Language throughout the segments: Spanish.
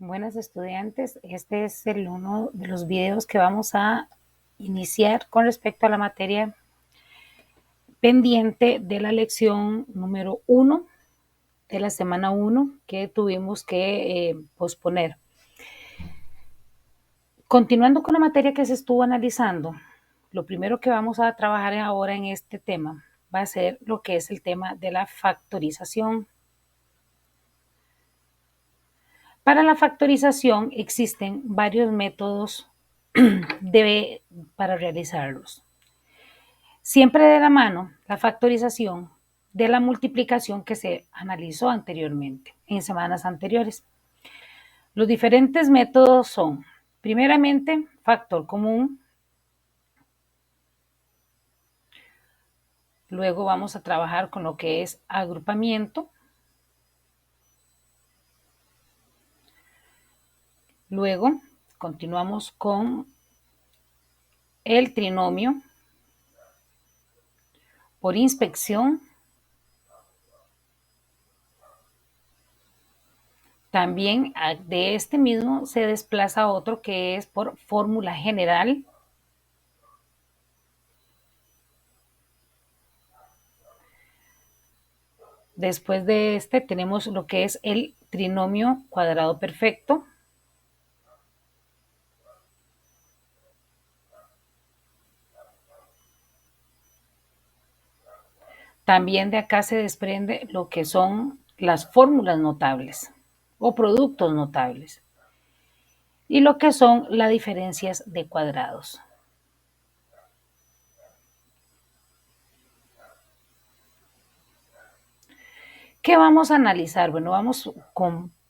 Buenas estudiantes, este es uno de los videos que vamos a iniciar con respecto a la materia pendiente de la lección número 1 de la semana 1 que tuvimos que posponer. Continuando con la materia que se estuvo analizando, lo primero que vamos a trabajar ahora en este tema va a ser lo que es el tema de la factorización. Para la factorización existen varios métodos para realizarlos. Siempre de la mano la factorización de la multiplicación que se analizó anteriormente, en semanas anteriores. Los diferentes métodos son, primeramente, factor común. Luego vamos a trabajar con lo que es agrupamiento. Luego continuamos con el trinomio por inspección. También de este mismo se desplaza otro que es por fórmula general. Después de este tenemos lo que es el trinomio cuadrado perfecto. También de acá se desprende lo que son las fórmulas notables o productos notables y lo que son las diferencias de cuadrados. ¿Qué vamos a analizar? Bueno,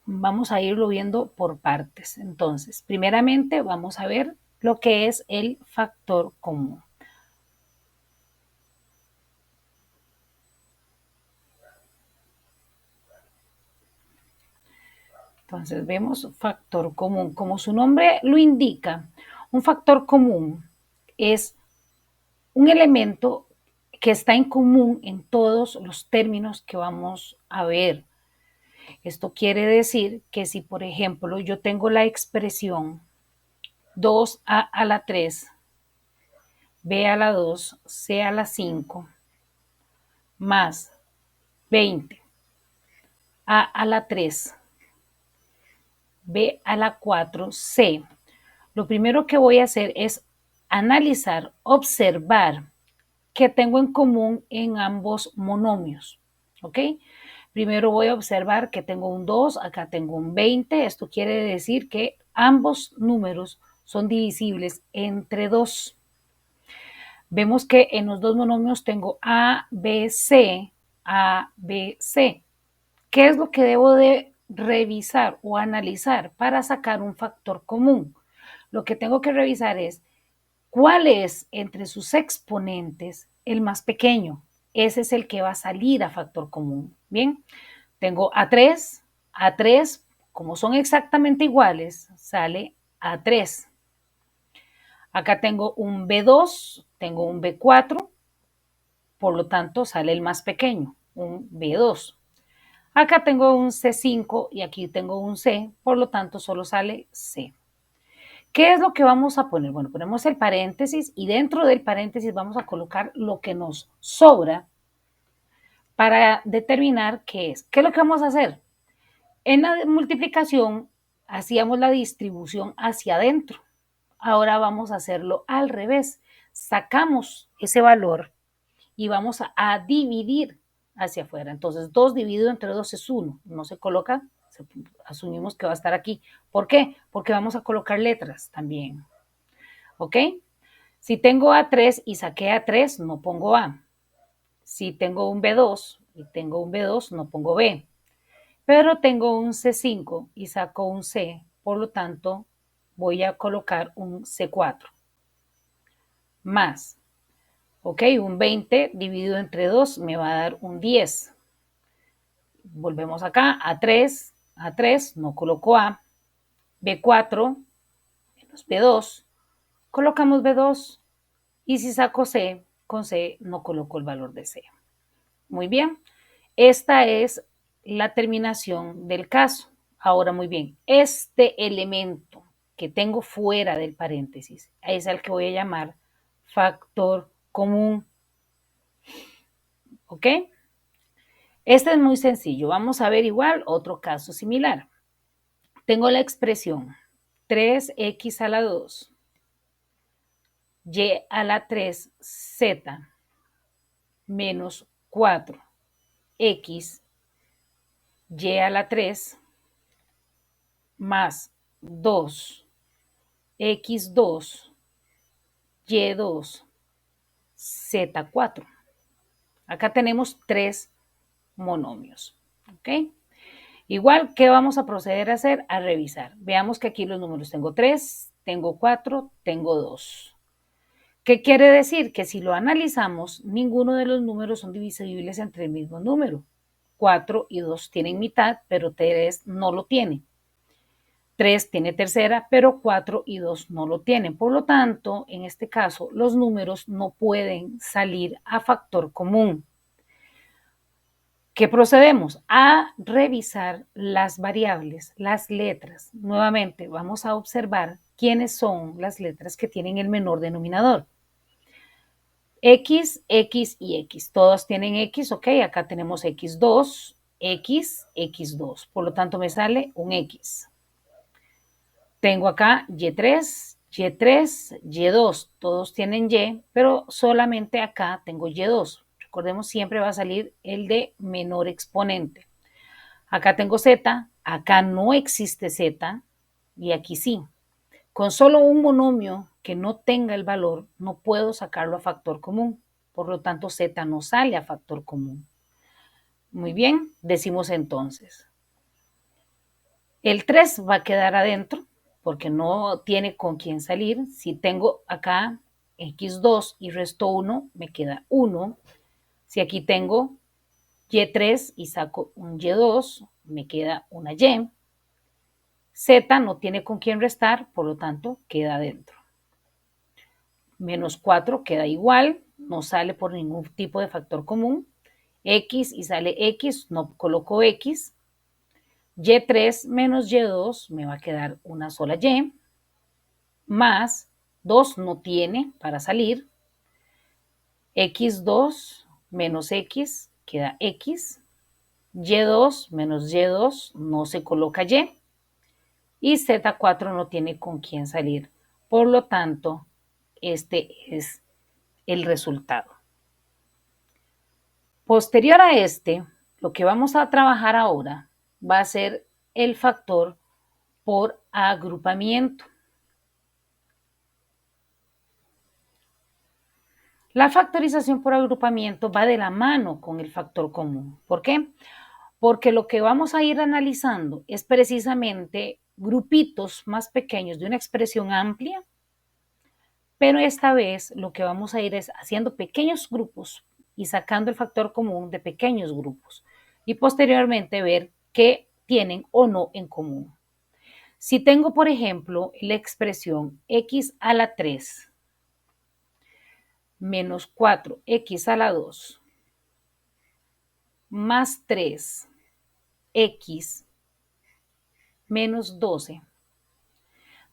vamos a irlo viendo por partes. Entonces, primeramente vamos a ver lo que es el factor común. Entonces vemos factor común. Como su nombre lo indica, un factor común es un elemento que está en común en todos los términos que vamos a ver. Esto quiere decir que si, por ejemplo, yo tengo la expresión 2a a la 3, b a la 2, c a la 5, más 20, a la 3, b a la 4, c. Lo primero que voy a hacer es analizar, observar qué tengo en común en ambos monomios, ¿ok? Primero voy a observar que tengo un 2, acá tengo un 20, esto quiere decir que ambos números son divisibles entre 2. Vemos que en los dos monomios tengo A, B, C, A, B, C. ¿Qué es lo que debo de revisar o analizar para sacar un factor común? Lo que tengo que revisar es cuál es entre sus exponentes el más pequeño. Ese es el que va a salir a factor común. Bien, tengo A3, como son exactamente iguales, sale A3. Acá tengo un B2, tengo un B4, por lo tanto sale el más pequeño, un B2. Acá tengo un C5 y aquí tengo un C, por lo tanto solo sale C. ¿Qué es lo que vamos a poner? Bueno, ponemos el paréntesis y dentro del paréntesis vamos a colocar lo que nos sobra para determinar qué es. ¿Qué es lo que vamos a hacer? En la multiplicación hacíamos la distribución hacia adentro. Ahora vamos a hacerlo al revés. Sacamos ese valor y vamos a dividir hacia afuera. Entonces, 2 dividido entre 2 es 1. No se coloca, asumimos que va a estar aquí. ¿Por qué? Porque vamos a colocar letras también. ¿Ok? Si tengo A3 y saqué A3, no pongo A. Si tengo un B2 y tengo un B2, no pongo B. Pero tengo un C5 y saco un C, por lo tanto, voy a colocar un C4. Más, ok, un 20 dividido entre 2 me va a dar un 10. Volvemos acá, A3, no coloco A. B4 menos B2, colocamos B2. Y si saco C, con C no coloco el valor de C. Muy bien, esta es la terminación del caso. Ahora, muy bien, este elemento que tengo fuera del paréntesis es al que voy a llamar factor común. ¿Ok? Este es muy sencillo. Vamos a ver igual otro caso similar. Tengo la expresión 3x a la 2, y a la 3, z, menos 4x, y a la 3, más 2, x2, y2, z4. Acá tenemos tres monomios. ¿Ok? Igual, ¿qué vamos a proceder a hacer? A revisar. Veamos que aquí los números tengo 3, tengo 4, tengo 2. ¿Qué quiere decir? Que si lo analizamos, ninguno de los números son divisibles entre el mismo número. 4 y 2 tienen mitad, pero 3 no lo tiene. 3 tiene tercera, pero 4 y 2 no lo tienen. Por lo tanto, en este caso, los números no pueden salir a factor común. ¿Qué procedemos? A revisar las variables, las letras. Nuevamente, vamos a observar quiénes son las letras que tienen el menor denominador. X, X y X. Todos tienen X, ok. Acá tenemos X2, X, X2. Por lo tanto, me sale un X. Tengo acá Y3, Y3, Y2. Todos tienen Y, pero solamente acá tengo Y2. Recordemos, siempre va a salir el de menor exponente. Acá tengo Z, acá no existe Z y aquí sí. Con solo un monomio que no tenga el valor, no puedo sacarlo a factor común. Por lo tanto, Z no sale a factor común. Muy bien, decimos entonces. El 3 va a quedar adentro porque no tiene con quién salir. Si tengo acá X2 y resto 1, me queda 1. Si aquí tengo Y3 y saco un Y2, me queda una Y. Z no tiene con quién restar, por lo tanto, queda dentro. Menos 4 queda igual, no sale por ningún tipo de factor común. X y sale X, no coloco X. Y3 menos Y2 me va a quedar una sola Y. Más 2 no tiene para salir. X2 menos X queda X. Y2 menos Y2 no se coloca Y. Y Z4 no tiene con quién salir. Por lo tanto, este es el resultado. Posterior a este, lo que vamos a trabajar ahora va a ser el factor por agrupamiento. La factorización por agrupamiento va de la mano con el factor común. ¿Por qué? Porque lo que vamos a ir analizando es precisamente grupitos más pequeños de una expresión amplia, pero esta vez lo que vamos a ir es haciendo pequeños grupos y sacando el factor común de pequeños grupos y posteriormente ver qué tienen o no en común. Si tengo, por ejemplo, la expresión x a la 3 menos 4x a la 2 más 3x menos 12.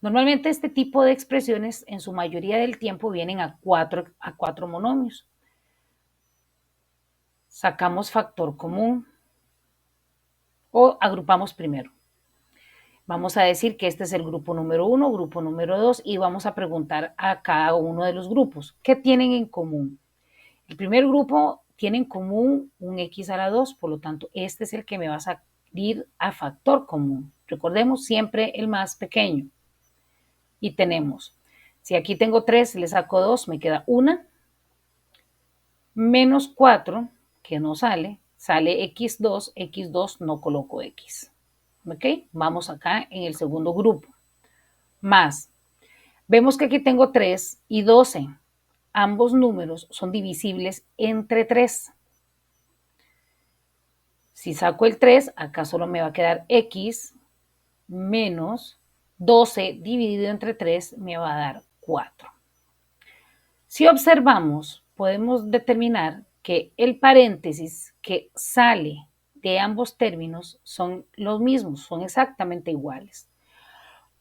Normalmente este tipo de expresiones en su mayoría del tiempo vienen a cuatro monomios. Sacamos factor común o agrupamos primero. Vamos a decir que este es el grupo número 1, grupo número 2 y vamos a preguntar a cada uno de los grupos, ¿qué tienen en común? El primer grupo tiene en común un x a la 2, por lo tanto, este es el que me va a salir a factor común. Recordemos siempre el más pequeño. Y tenemos, si aquí tengo 3, le saco 2, me queda 1, menos 4, que no sale, sale x2 no coloco x. ¿Ok? Vamos acá en el segundo grupo. Más, vemos que aquí tengo 3 y 12. Ambos números son divisibles entre 3. Si saco el 3, acá solo me va a quedar x menos 12 dividido entre 3 me va a dar 4. Si observamos, podemos determinar que el paréntesis que sale de ambos términos son los mismos, son exactamente iguales.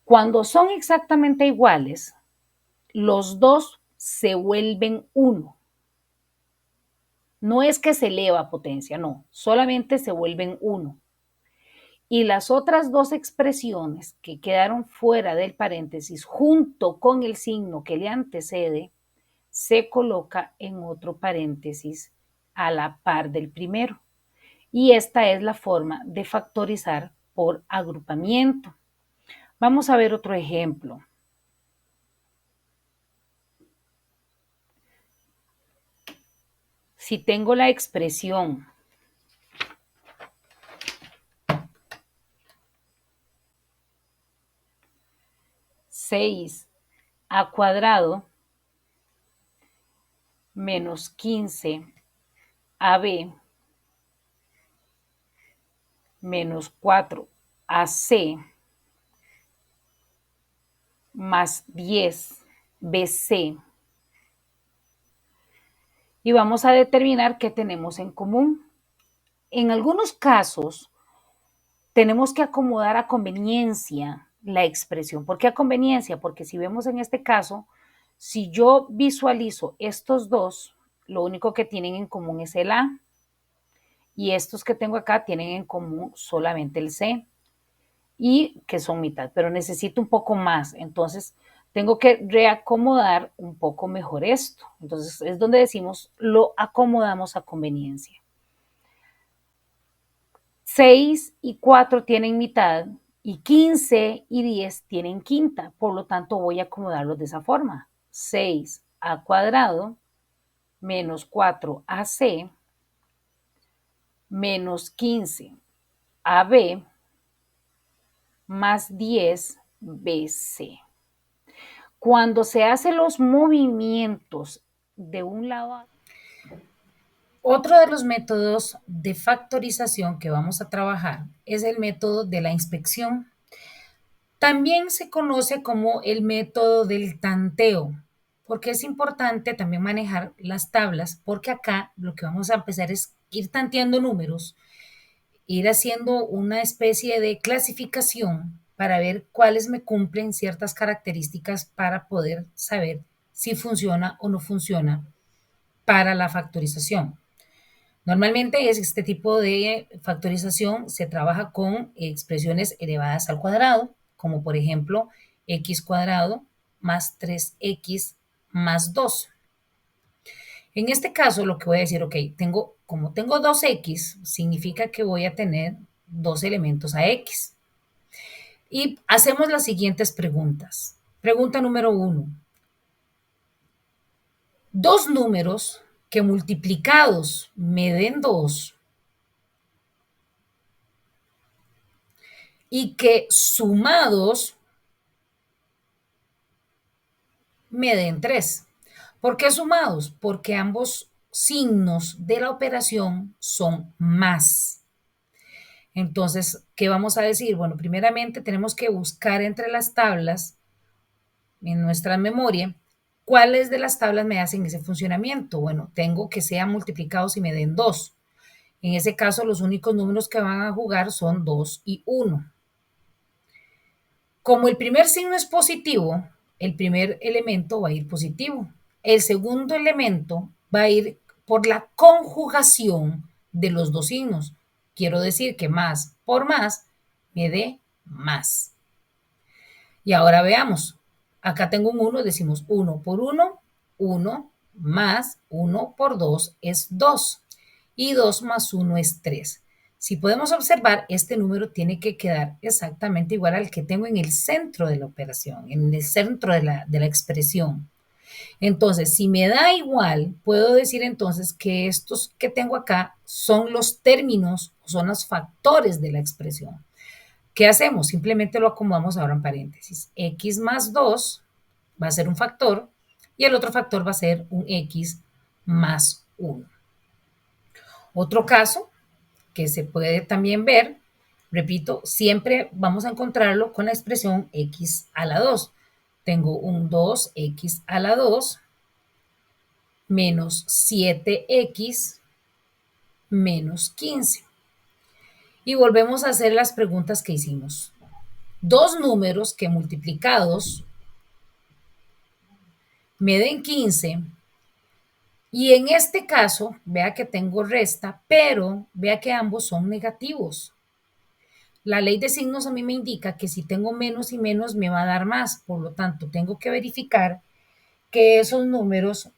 Cuando son exactamente iguales, los dos se vuelven uno. No es que se eleva a potencia, no, solamente se vuelven uno. Y las otras dos expresiones que quedaron fuera del paréntesis, junto con el signo que le antecede, se coloca en otro paréntesis a la par del primero. Y esta es la forma de factorizar por agrupamiento. Vamos a ver otro ejemplo. Si tengo la expresión 6 a cuadrado menos 15 AB menos 4AC más 10 BC. Y vamos a determinar qué tenemos en común. En algunos casos, tenemos que acomodar a conveniencia la expresión. ¿Por qué a conveniencia? Porque si vemos en este caso, si yo visualizo estos dos, lo único que tienen en común es el A. Y estos que tengo acá tienen en común solamente el C. Y que son mitad, pero necesito un poco más. Entonces, tengo que reacomodar un poco mejor esto. Entonces, es donde decimos, lo acomodamos a conveniencia. 6 y 4 tienen mitad y 15 y 10 tienen quinta. Por lo tanto, voy a acomodarlos de esa forma. 6 a cuadrado menos 4ac menos 15 AB más 10 BC. Cuando se hacen los movimientos de un lado a otro de los métodos de factorización que vamos a trabajar es el método de la inspección. También se conoce como el método del tanteo, porque es importante también manejar las tablas, porque acá lo que vamos a empezar es ir tanteando números, ir haciendo una especie de clasificación para ver cuáles me cumplen ciertas características para poder saber si funciona o no funciona para la factorización. Normalmente es este tipo de factorización se trabaja con expresiones elevadas al cuadrado, como por ejemplo x cuadrado más 3x más 2. En este caso lo que voy a decir, ok, como tengo 2x, significa que voy a tener dos elementos a x. Y hacemos las siguientes preguntas. Pregunta número 1. Dos números que multiplicados me den 2 y que sumados me den 3. ¿Por qué sumados? Porque ambos signos de la operación son más. Entonces, ¿qué vamos a decir? Bueno, primeramente tenemos que buscar entre las tablas, en nuestra memoria, cuáles de las tablas me hacen ese funcionamiento. Bueno, tengo que sean multiplicados y me den 2. En ese caso, los únicos números que van a jugar son 2 y 1. Como el primer signo es positivo, el primer elemento va a ir positivo. El segundo elemento va a ir por la conjugación de los dos signos. Quiero decir que más por más me dé más. Y ahora veamos. Acá tengo un 1, decimos 1 por 1, 1 más 1 por 2 es 2. Y 2 más 1 es 3. Si podemos observar, este número tiene que quedar exactamente igual al que tengo en el centro de la operación, en el centro de la expresión. Entonces, si me da igual, puedo decir entonces que estos que tengo acá son los términos, son los factores de la expresión. ¿Qué hacemos? Simplemente lo acomodamos ahora en paréntesis. X más 2 va a ser un factor y el otro factor va a ser un X más 1. Otro caso que se puede también ver, repito, siempre vamos a encontrarlo con la expresión X a la 2. Tengo un 2X a la 2 menos 7X menos 15. Y volvemos a hacer las preguntas que hicimos. Dos números que multiplicados me den 15. Y en este caso, vea que tengo resta, pero vea que ambos son negativos. La ley de signos a mí me indica que si tengo menos y menos me va a dar más. Por lo tanto, tengo que verificar que esos números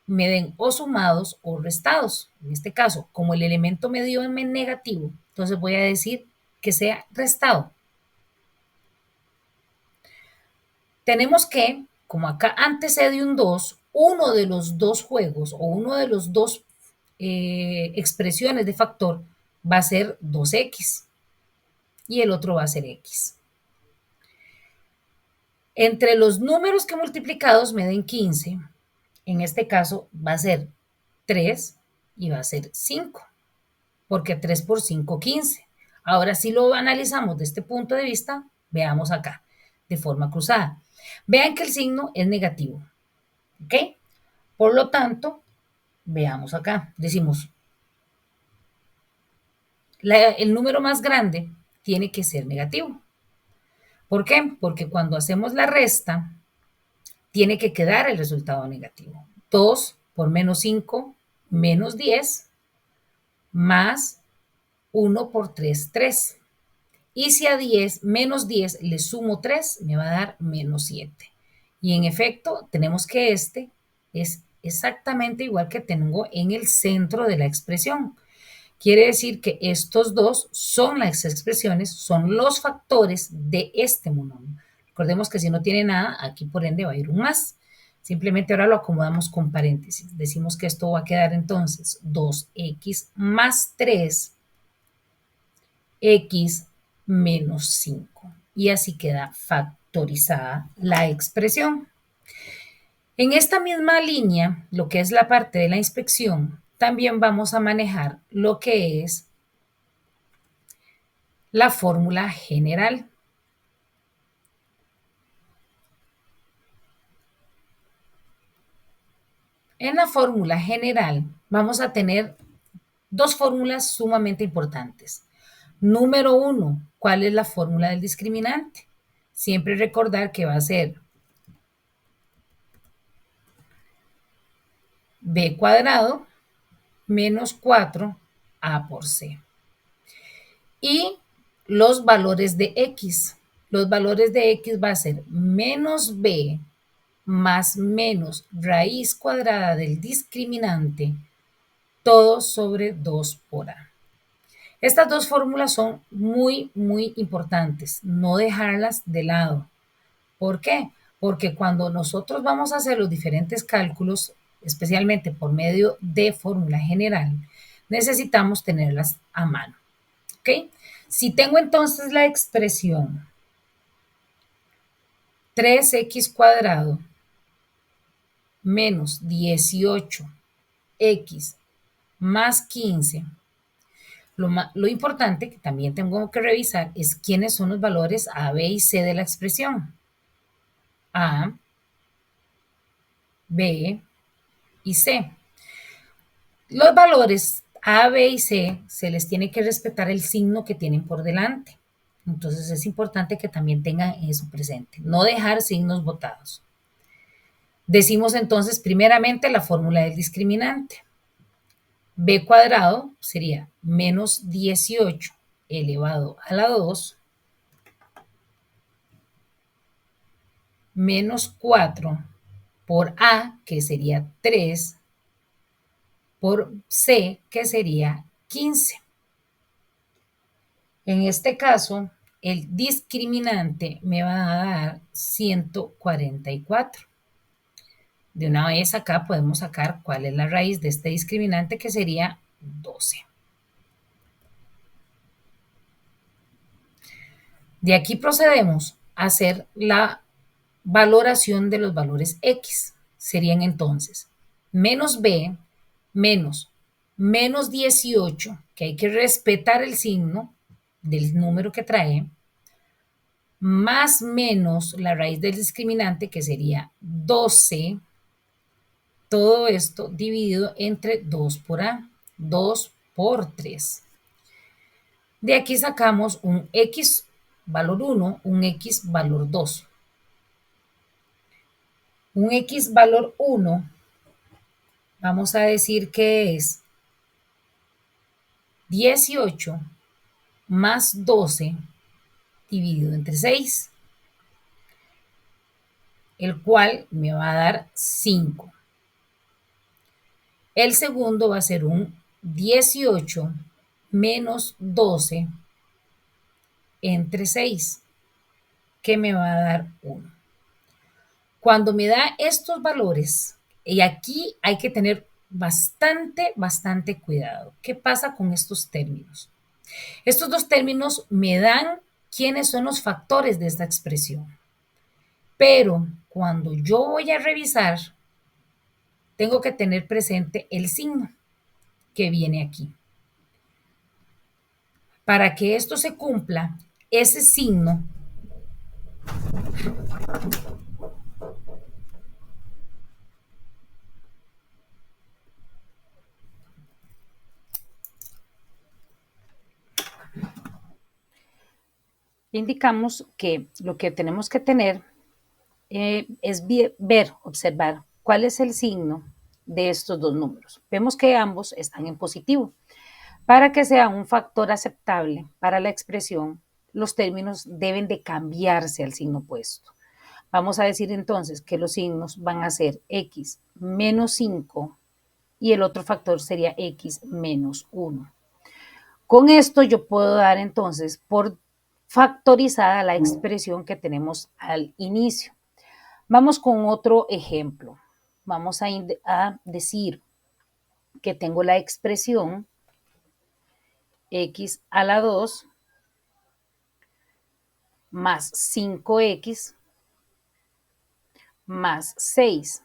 me den o sumados o restados. En este caso, como el elemento me dio en negativo, entonces voy a decir que sea restado. Tenemos que, como acá antecede un 2, uno de los dos juegos o uno de los dos expresiones de factor va a ser 2x y el otro va a ser x. Entre los números que multiplicados me den 15, en este caso va a ser 3 y va a ser 5, porque 3 por 5, 15. Ahora si lo analizamos desde este punto de vista, veamos acá, de forma cruzada. Vean que el signo es negativo, ¿ok? Por lo tanto, veamos acá, decimos, el número más grande tiene que ser negativo. ¿Por qué? Porque cuando hacemos la resta, tiene que quedar el resultado negativo. 2 por menos 5, menos 10, más 1 por 3, 3. Y si a 10, menos 10 le sumo 3, me va a dar menos 7. Y en efecto, tenemos que este es exactamente igual que tengo en el centro de la expresión. Quiere decir que estos dos son las expresiones, son los factores de este monomio. Recordemos que si no tiene nada, aquí por ende va a ir un más. Simplemente ahora lo acomodamos con paréntesis. Decimos que esto va a quedar entonces 2x más 3x menos 5. Y así queda factorizada la expresión. En esta misma línea, lo que es la parte de la inspección, también vamos a manejar lo que es la fórmula general. En la fórmula general vamos a tener dos fórmulas sumamente importantes. Número 1, ¿cuál es la fórmula del discriminante? Siempre recordar que va a ser b cuadrado menos 4a por c. Y los valores de x. Los valores de x va a ser menos b más menos raíz cuadrada del discriminante, todo sobre 2 por a. Estas dos fórmulas son muy, muy importantes, no dejarlas de lado. ¿Por qué? Porque cuando nosotros vamos a hacer los diferentes cálculos, especialmente por medio de fórmula general, necesitamos tenerlas a mano. ¿Ok? Si tengo entonces la expresión 3x cuadrado menos 18x más 15, lo importante que también tengo que revisar es quiénes son los valores A, B y C de la expresión. A, B y C. Los valores A, B y C se les tiene que respetar el signo que tienen por delante. Entonces es importante que también tengan eso presente, no dejar signos botados. Decimos entonces primeramente la fórmula del discriminante. B cuadrado sería menos 18 elevado a la 2 menos 4 por A, que sería 3, por C, que sería 15. En este caso, el discriminante me va a dar 144. De una vez acá podemos sacar cuál es la raíz de este discriminante, que sería 12. De aquí procedemos a hacer la valoración de los valores x. Serían entonces menos b menos menos 18, que hay que respetar el signo del número que trae, más menos la raíz del discriminante, que sería 12, todo esto dividido entre 2 por a, 2 por 3. De aquí sacamos un x valor 1, un x valor 2. Un x valor 1, vamos a decir que es 18 más 12 dividido entre 6, el cual me va a dar 5. El segundo va a ser un 18 menos 12 entre 6, que me va a dar 1. Cuando me da estos valores, y aquí hay que tener bastante cuidado. ¿Qué pasa con estos términos? Estos dos términos me dan quiénes son los factores de esta expresión. Pero cuando yo voy a revisar, tengo que tener presente el signo que viene aquí. Para que esto se cumpla, ese signo indicamos que lo que tenemos que tener es ver, observar cuál es el signo de estos dos números. Vemos que ambos están en positivo. Para que sea un factor aceptable para la expresión, los términos deben de cambiarse al signo opuesto. Vamos a decir entonces que los signos van a ser x menos 5 y el otro factor sería x menos 1. Con esto yo puedo dar entonces por factorizada la expresión que tenemos al inicio. Vamos con otro ejemplo. Vamos a decir que tengo la expresión x a la 2 más 5x más 6.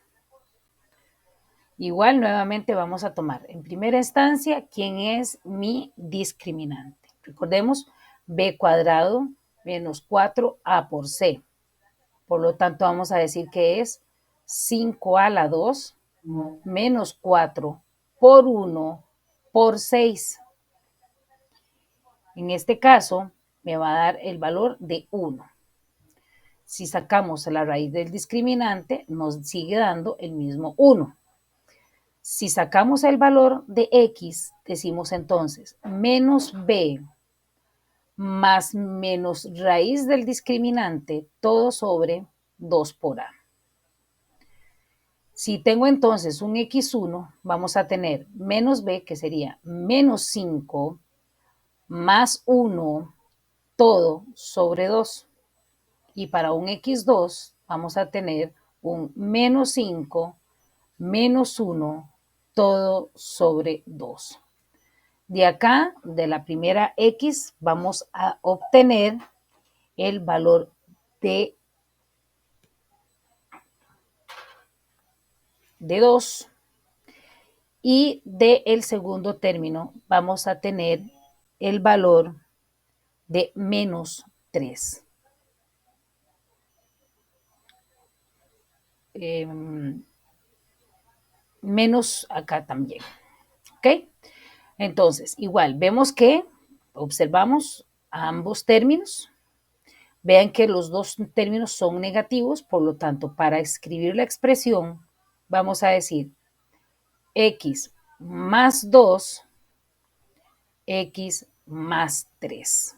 Igual nuevamente vamos a tomar en primera instancia quién es mi discriminante. Recordemos b cuadrado menos 4a por c. Por lo tanto vamos a decir que es 5 a la 2 menos 4 por 1 por 6. En este caso me va a dar el valor de 1. Si sacamos la raíz del discriminante, nos sigue dando el mismo 1. Si sacamos el valor de x, decimos entonces menos b más menos raíz del discriminante, todo sobre 2 por a. Si tengo entonces un x1, vamos a tener menos b, que sería menos 5, más 1, todo sobre 2. Y para un x2 vamos a tener un menos 5 menos 1 todo sobre 2. De acá, de la primera x, vamos a obtener el valor de 2 y del segundo término vamos a tener el valor de menos 3. Menos acá también. ¿Ok? Entonces, igual, vemos que observamos ambos términos. Vean que los dos términos son negativos, por lo tanto, para escribir la expresión, vamos a decir x más 2, x más 3.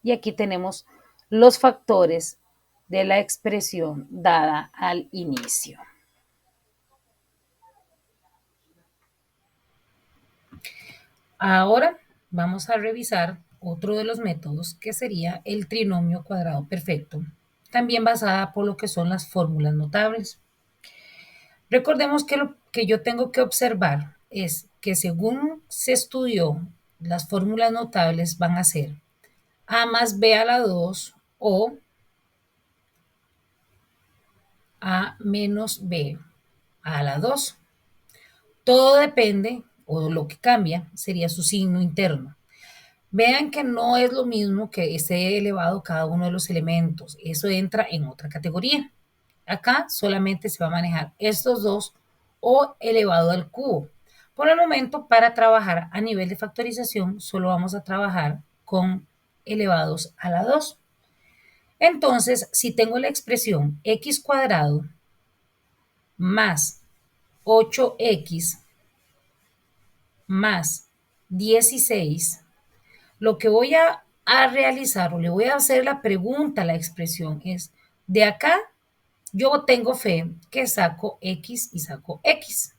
Y aquí tenemos los factores de la expresión dada al inicio. Ahora vamos a revisar otro de los métodos que sería el trinomio cuadrado perfecto, también basada por lo que son las fórmulas notables. Recordemos que lo que yo tengo que observar es que según se estudió, las fórmulas notables van a ser a más b a la 2 o a menos b a la 2. Todo depende, o lo que cambia, sería su signo interno. Vean que no es lo mismo que esté elevado cada uno de los elementos. Eso entra en otra categoría. Acá solamente se va a manejar estos dos o elevado al cubo. Por el momento, para trabajar a nivel de factorización, solo vamos a trabajar con elevados a la 2. Entonces, si tengo la expresión x cuadrado más 8x más 16, lo que voy a realizar o le voy a hacer la pregunta a la expresión es, de acá yo tengo fe que saco x y saco x.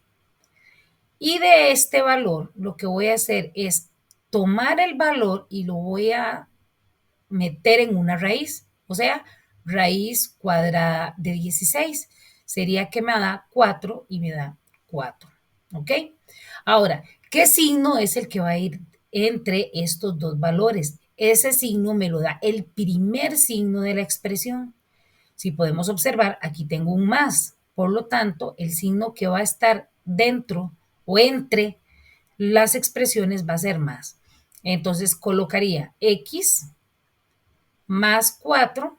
Y de este valor lo que voy a hacer es tomar el valor y lo voy a meter en una raíz, o sea, raíz cuadrada de 16. Sería que me da 4 y me da 4. ¿Ok? Ahora, ¿qué signo es el que va a ir entre estos dos valores? Ese signo me lo da el primer signo de la expresión. Si podemos observar, aquí tengo un más. Por lo tanto, el signo que va a estar dentro o entre las expresiones va a ser más. Entonces colocaría x más 4,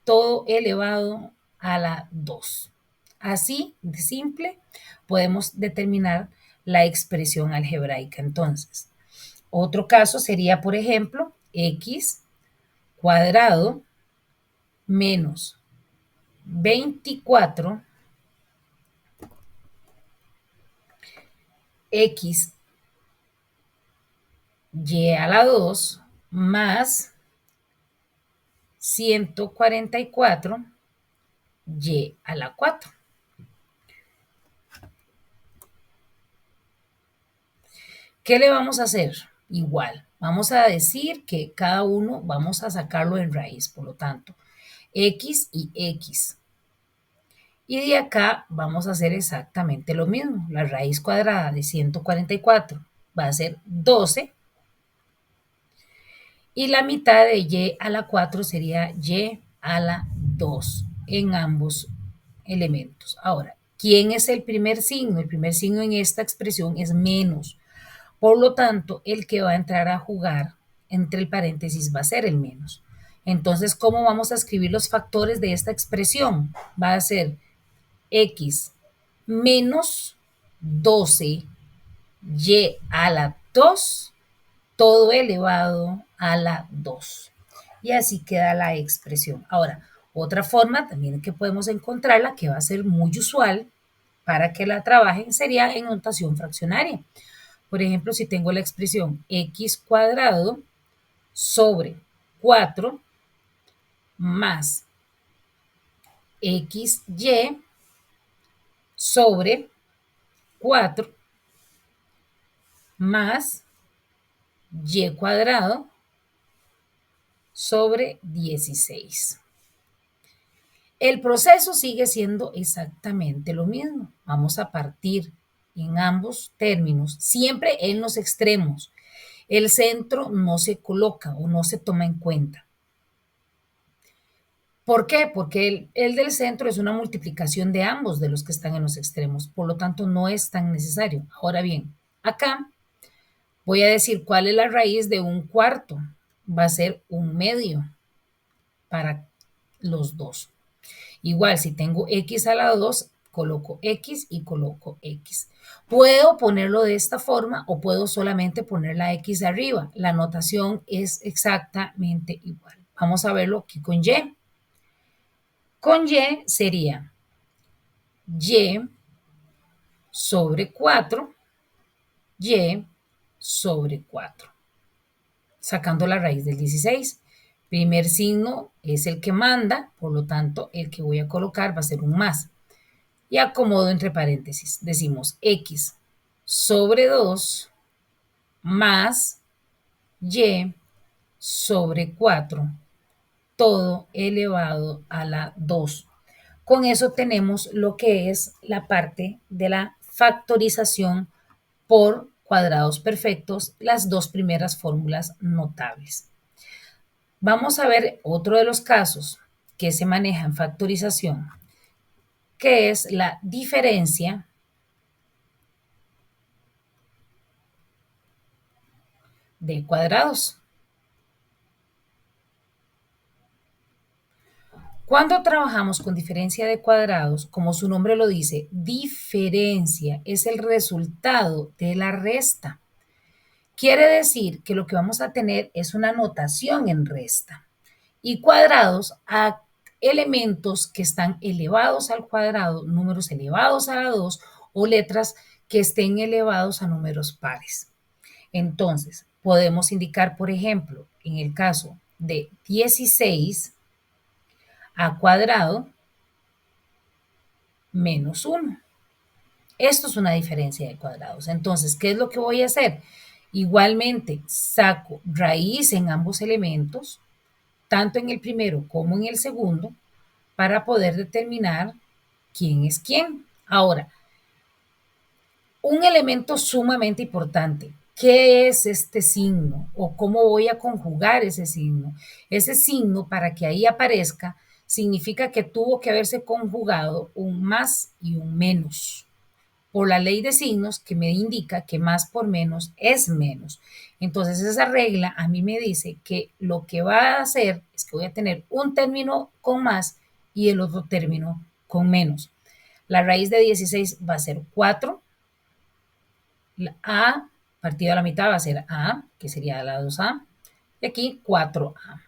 todo elevado a la 2. Así de simple podemos determinar la expresión algebraica. Entonces, otro caso sería, por ejemplo, x cuadrado menos 24 x y a la 2 más 144 y a la 4. ¿Qué le vamos a hacer? Igual, vamos a decir que cada uno vamos a sacarlo en raíz, por lo tanto, x y x. Y de acá vamos a hacer exactamente lo mismo. La raíz cuadrada de 144 va a ser 12 y la mitad de y a la 4 sería y a la 2 en ambos elementos. Ahora, ¿quién es el primer signo? El primer signo en esta expresión es menos. Por lo tanto, el que va a entrar a jugar entre el paréntesis va a ser el menos. Entonces, ¿cómo vamos a escribir los factores de esta expresión? Va a ser x menos 12 y a la 2, todo elevado a la 2. Y así queda la expresión. Ahora, otra forma también que podemos encontrarla, que va a ser muy usual para que la trabajen, sería en notación fraccionaria. Por ejemplo, si tengo la expresión x cuadrado sobre 4 más xy sobre 4 más y cuadrado sobre 16. El proceso sigue siendo exactamente lo mismo. Vamos a partir en ambos términos, siempre en los extremos. El centro no se coloca o no se toma en cuenta. ¿Por qué? Porque el del centro es una multiplicación de ambos de los que están en los extremos, por lo tanto no es tan necesario. Ahora bien, acá voy a decir cuál es la raíz de un cuarto. Va a ser un medio para los dos. Igual, si tengo x a la 2, coloco x y coloco x. Puedo ponerlo de esta forma o puedo solamente poner la x arriba. La notación es exactamente igual. Vamos a verlo aquí con y. Con y sería y sobre 4, y sobre 4, sacando la raíz del 16. Primer signo es el que manda, por lo tanto, el que voy a colocar va a ser un más. Y acomodo entre paréntesis. Decimos x sobre 2 más y sobre 4, todo elevado a la 2. Con eso tenemos lo que es la parte de la factorización por cuadrados perfectos, las dos primeras fórmulas notables. Vamos a ver otro de los casos que se maneja en factorización, que es la diferencia de cuadrados. Cuando trabajamos con diferencia de cuadrados, como su nombre lo dice, diferencia es el resultado de la resta. Quiere decir que lo que vamos a tener es una notación en resta y cuadrados a elementos que están elevados al cuadrado, números elevados a la 2 o letras que estén elevados a números pares. Entonces, podemos indicar, por ejemplo, en el caso de 16 a cuadrado menos 1. Esto es una diferencia de cuadrados. Entonces, ¿qué es lo que voy a hacer? Igualmente, saco raíz en ambos elementos, tanto en el primero como en el segundo, para poder determinar quién es quién. Ahora, un elemento sumamente importante. ¿Qué es este signo? ¿O cómo voy a conjugar ese signo? Ese signo, para que ahí aparezca, significa que tuvo que haberse conjugado un más y un menos por la ley de signos que me indica que más por menos es menos. Entonces esa regla a mí me dice que lo que va a hacer es que voy a tener un término con más y el otro término con menos. La raíz de 16 va a ser 4. La A partido a la mitad va a ser A, que sería la 2A. Y aquí 4A.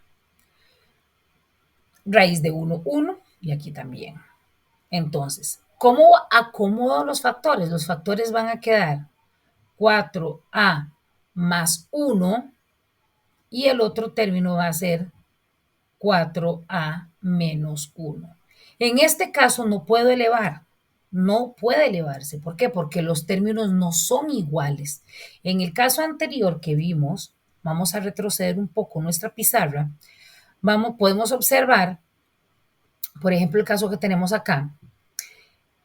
Raíz de 1, 1. Y aquí también. Entonces, ¿cómo acomodo los factores? Los factores van a quedar 4A más 1 y el otro término va a ser 4A menos 1. En este caso no puedo elevar, no puede elevarse. ¿Por qué? Porque los términos no son iguales. En el caso anterior que vimos, vamos a retroceder un poco nuestra pizarra, podemos observar, por ejemplo, el caso que tenemos acá,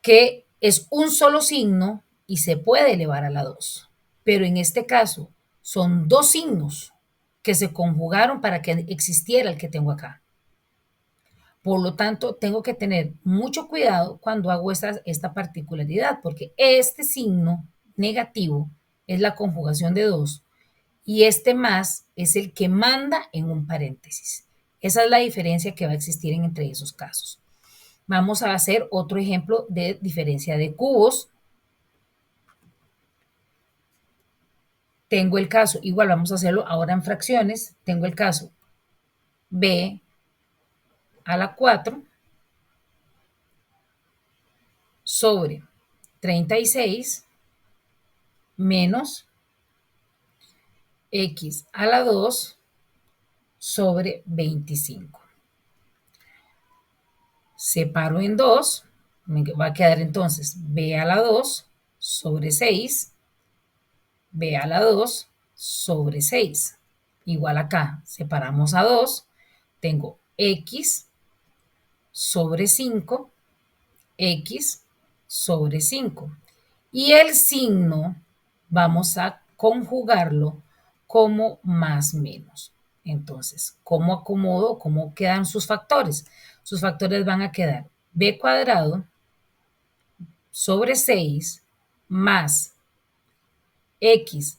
que es un solo signo y se puede elevar a la 2. Pero en este caso son dos signos que se conjugaron para que existiera el que tengo acá. Por lo tanto, tengo que tener mucho cuidado cuando hago esta particularidad, porque este signo negativo es la conjugación de 2 y este más es el que manda en un paréntesis. Esa es la diferencia que va a existir entre esos casos. Vamos a hacer otro ejemplo de diferencia de cubos. Tengo el caso, igual vamos a hacerlo ahora en fracciones. Tengo el caso b a la 4 sobre 36 menos x a la 2 sobre 25. Separo en 2, me va a quedar entonces b a la 2 sobre 6, b a la 2 sobre 6. Igual acá, separamos a 2, tengo x sobre 5, x sobre 5. Y el signo vamos a conjugarlo como más menos. Entonces, ¿cómo acomodo? ¿Cómo quedan sus factores? Sus factores van a quedar b cuadrado sobre 6 más x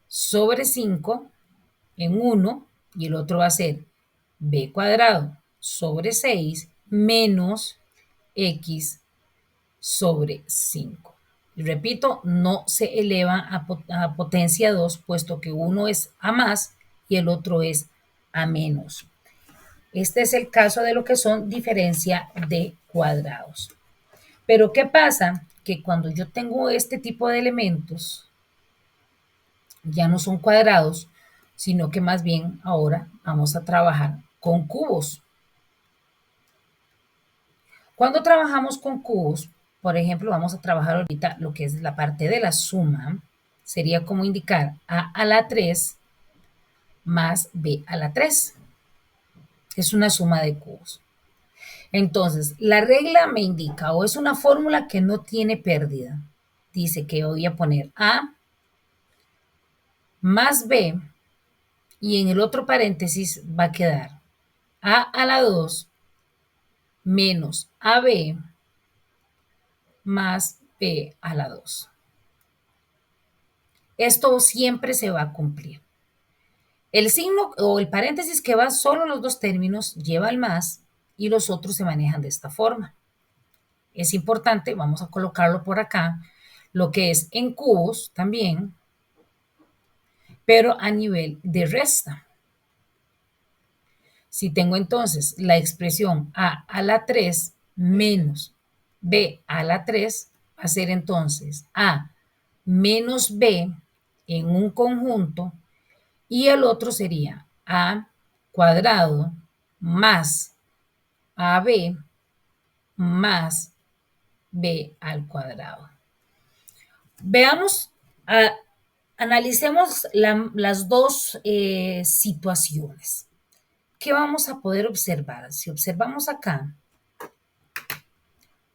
sobre 5 en 1 y el otro va a ser b cuadrado sobre 6 menos x sobre 5. Y repito, no se eleva a potencia 2, puesto que uno es a más y el otro es a menos. Este es el caso de lo que son diferencia de cuadrados. Pero ¿qué pasa? Que cuando yo tengo este tipo de elementos, ya no son cuadrados, sino que más bien ahora vamos a trabajar con cubos. Cuando trabajamos con cubos, por ejemplo, vamos a trabajar ahorita lo que es la parte de la suma, sería como indicar a la 3 más b a la 3. Es una suma de cubos. Entonces, la regla me indica, o es una fórmula que no tiene pérdida. Dice que voy a poner a más b y en el otro paréntesis va a quedar a la 2 menos ab más b a la 2. Esto siempre se va a cumplir. El signo o el paréntesis que va solo los dos términos lleva el más y los otros se manejan de esta forma. Es importante, vamos a colocarlo por acá, lo que es en cubos también, pero a nivel de resta. Si tengo entonces la expresión a la 3 menos b a la 3, va a ser entonces a menos b en un conjunto y el otro sería a cuadrado más ab más b al cuadrado. Veamos, analicemos las dos situaciones. ¿Qué vamos a poder observar? Si observamos acá,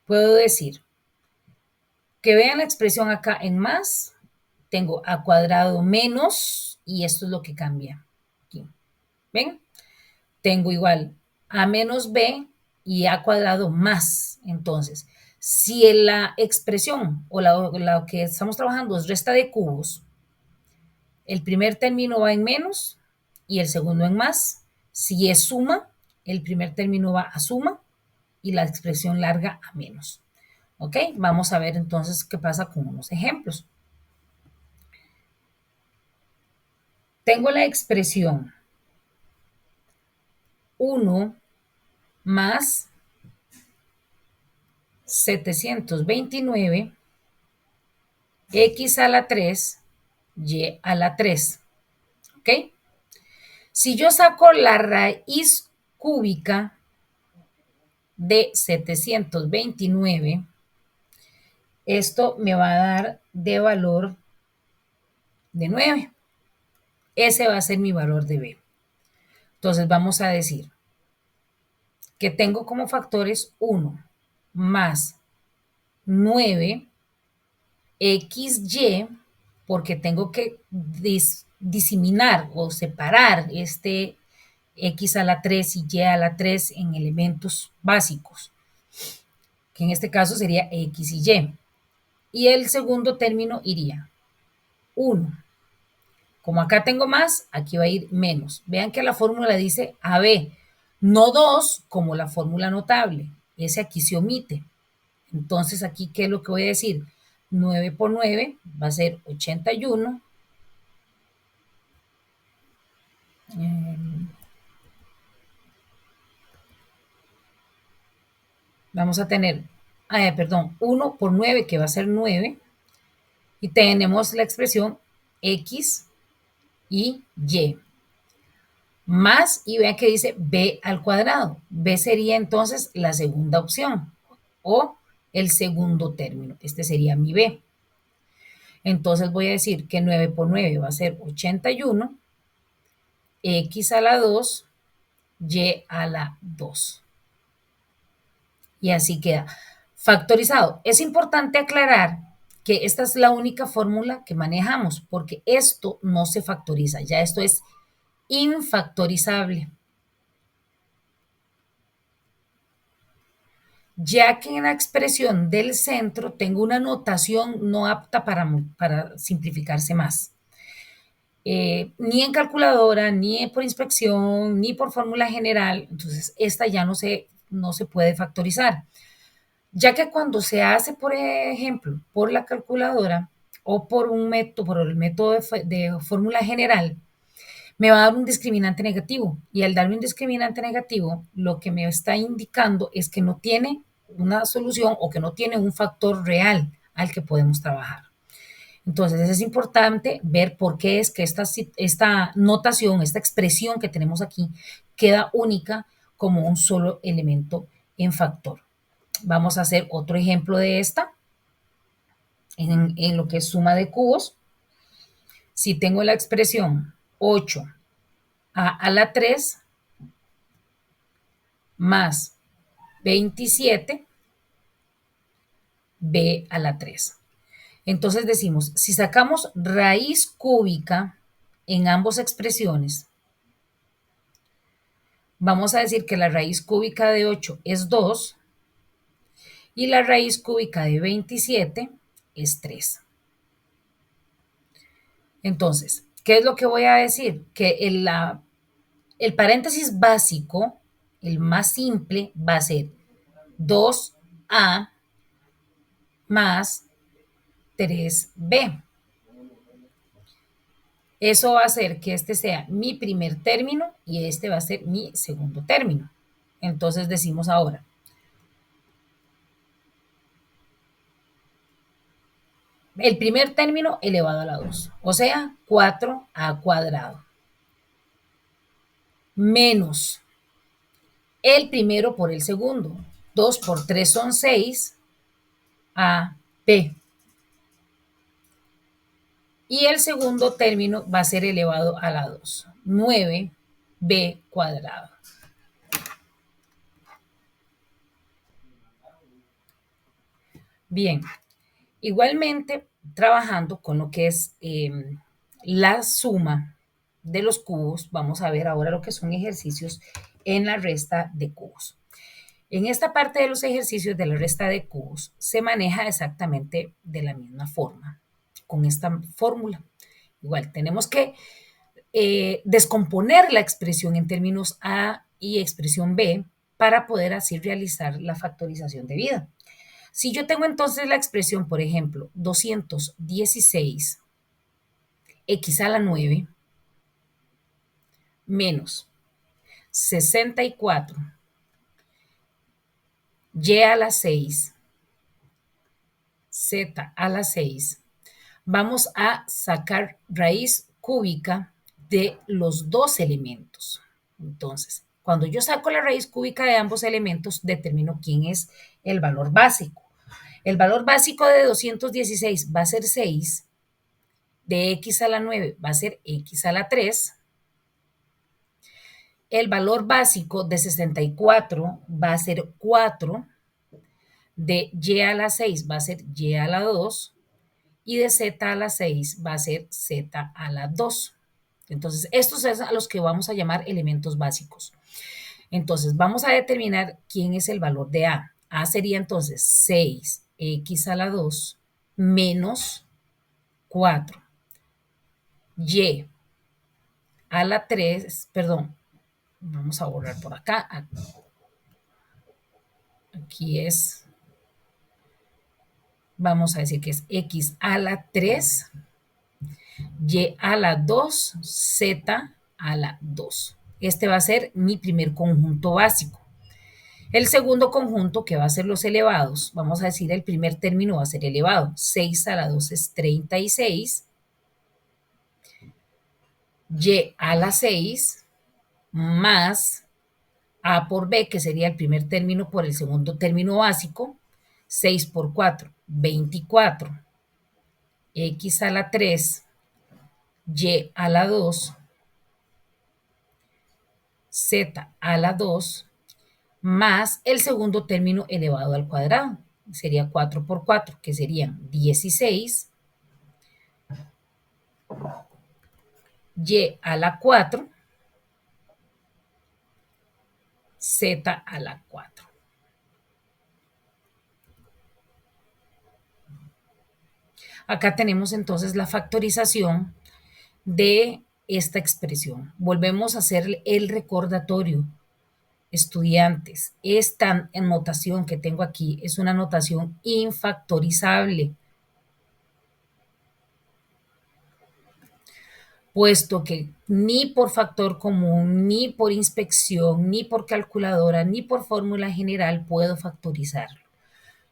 puedo decir que vean la expresión acá en más, tengo a cuadrado menos, y esto es lo que cambia aquí. ¿Ven? Tengo igual a menos b y a cuadrado más. Entonces, si la expresión o la que estamos trabajando es resta de cubos, el primer término va en menos y el segundo en más. Si es suma, el primer término va a suma y la expresión larga a menos. ¿Ok? Vamos a ver entonces qué pasa con unos ejemplos. Tengo la expresión 1 más 729 x a la 3, y a la 3. ¿Ok? Si yo saco la raíz cúbica de 729, esto me va a dar de valor de 9. Ese va a ser mi valor de b. Entonces vamos a decir que tengo como factores 1 más 9 xy, porque tengo que diseminar o separar este x a la 3 y y a la 3 en elementos básicos, que en este caso sería x y y. Y el segundo término iría 1. Como acá tengo más, aquí va a ir menos. Vean que la fórmula dice AB, no 2 como la fórmula notable. Ese aquí se omite. Entonces aquí, ¿qué es lo que voy a decir? 9 por 9 va a ser 81. Vamos a tener, perdón, 1 por 9 que va a ser 9. Y tenemos la expresión x y y. Más, y vean que dice b al cuadrado. B sería entonces la segunda opción o el segundo término. Este sería mi b. Entonces voy a decir que 9 por 9 va a ser 81, x a la 2, y a la 2. Y así queda factorizado. Es importante aclarar que esta es la única fórmula que manejamos porque esto no se factoriza. Ya esto es infactorizable. Ya que en la expresión del centro tengo una notación no apta para simplificarse más. Ni en calculadora, ni por inspección, ni por fórmula general, entonces esta ya no se puede factorizar. Ya que cuando se hace, por ejemplo, por la calculadora o por el método de fórmula general, me va a dar un discriminante negativo. Y al darme un discriminante negativo, lo que me está indicando es que no tiene una solución o que no tiene un factor real al que podemos trabajar. Entonces es importante ver por qué es que esta notación, esta expresión que tenemos aquí, queda única como un solo elemento en factor. Vamos a hacer otro ejemplo de esta en lo que es suma de cubos. Si tengo la expresión 8 a la 3 más 27 b a la 3. Entonces decimos, si sacamos raíz cúbica en ambas expresiones, vamos a decir que la raíz cúbica de 8 es 2 y la raíz cúbica de 27 es 3. Entonces, ¿qué es lo que voy a decir? Que el paréntesis básico, el más simple, va a ser 2a más 3b. Eso va a hacer que este sea mi primer término y este va a ser mi segundo término. Entonces decimos ahora, el primer término elevado a la 2, o sea, 4a cuadrado, menos el primero por el segundo. 2 por 3 son 6, AB. Y el segundo término va a ser elevado a la 2, 9b cuadrado. Bien, igualmente trabajando con lo que es la suma de los cubos, vamos a ver ahora lo que son ejercicios en la resta de cubos. En esta parte de los ejercicios de la resta de cubos se maneja exactamente de la misma forma, con esta fórmula. Igual tenemos que descomponer la expresión en términos A y expresión B para poder así realizar la factorización debida. Si yo tengo entonces la expresión, por ejemplo, 216 x a la 9 menos 64 y a la 6 z a la 6, vamos a sacar raíz cúbica de los dos elementos. Entonces, cuando yo saco la raíz cúbica de ambos elementos, determino quién es el valor básico. El valor básico de 216 va a ser 6, de x a la 9 va a ser x a la 3, el valor básico de 64 va a ser 4, de y a la 6 va a ser y a la 2, y de z a la 6 va a ser z a la 2. Entonces, estos son a los que vamos a llamar elementos básicos. Entonces, vamos a determinar quién es el valor de A. A sería entonces 6x a la 2 menos 4. Y a la 3, perdón, vamos a borrar por acá. Aquí es, vamos a decir que es x a la 3, y a la 2, z a la 2. Este va a ser mi primer conjunto básico. El segundo conjunto, que va a ser los elevados, vamos a decir el primer término va a ser elevado. 6 a la 2 es 36. Y a la 6 más A por B, que sería el primer término por el segundo término básico. 6 por 4, 24. X a la 3, Y a la 2, Z a la 2, más el segundo término elevado al cuadrado. Sería 4 por 4, que serían 16. Y a la 4, Z a la 4. Acá tenemos entonces la factorización de esta expresión. Volvemos a hacer el recordatorio. Estudiantes, esta notación que tengo aquí es una notación infactorizable, puesto que ni por factor común, ni por inspección, ni por calculadora, ni por fórmula general puedo factorizarlo,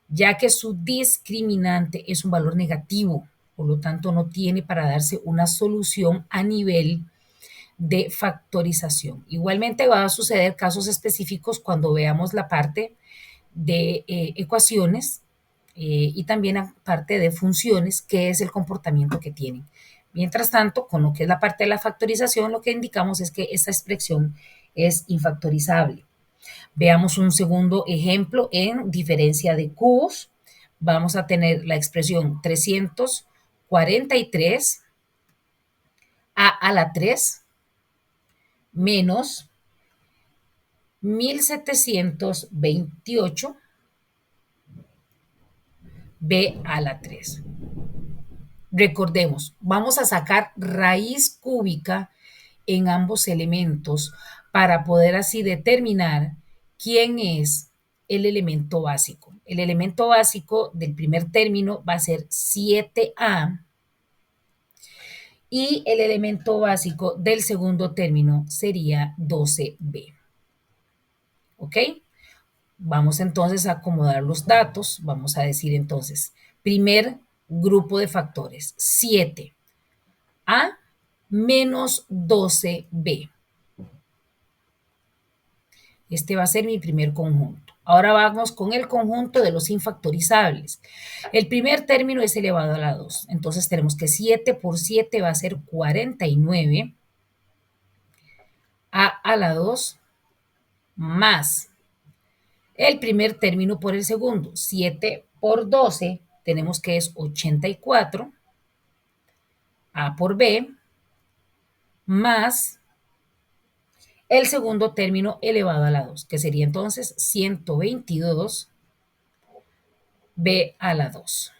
ya que su discriminante es un valor negativo, por lo tanto no tiene para darse una solución a nivel de factorización. Igualmente va a suceder casos específicos cuando veamos la parte de ecuaciones y también la parte de funciones, que es el comportamiento que tienen. Mientras tanto, con lo que es la parte de la factorización, lo que indicamos es que esa expresión es infactorizable. Veamos un segundo ejemplo en diferencia de cubos. Vamos a tener la expresión 343 a la 3 menos 1728 b a la 3. Recordemos, vamos a sacar raíz cúbica en ambos elementos para poder así determinar quién es el elemento básico. El elemento básico del primer término va a ser 7a y el elemento básico del segundo término sería 12b. ¿Ok? Vamos entonces a acomodar los datos. Vamos a decir entonces, primer grupo de factores, 7a menos 12b. Este va a ser mi primer conjunto. Ahora vamos con el conjunto de los infactorizables. El primer término es elevado a la 2. Entonces tenemos que 7 por 7 va a ser 49. A la 2 más el primer término por el segundo. 7 por 12 tenemos que es 84. A por B más el segundo término elevado a la 2, que sería entonces 122 B a la 2.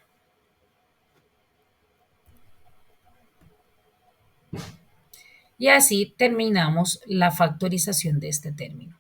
Y así terminamos la factorización de este término.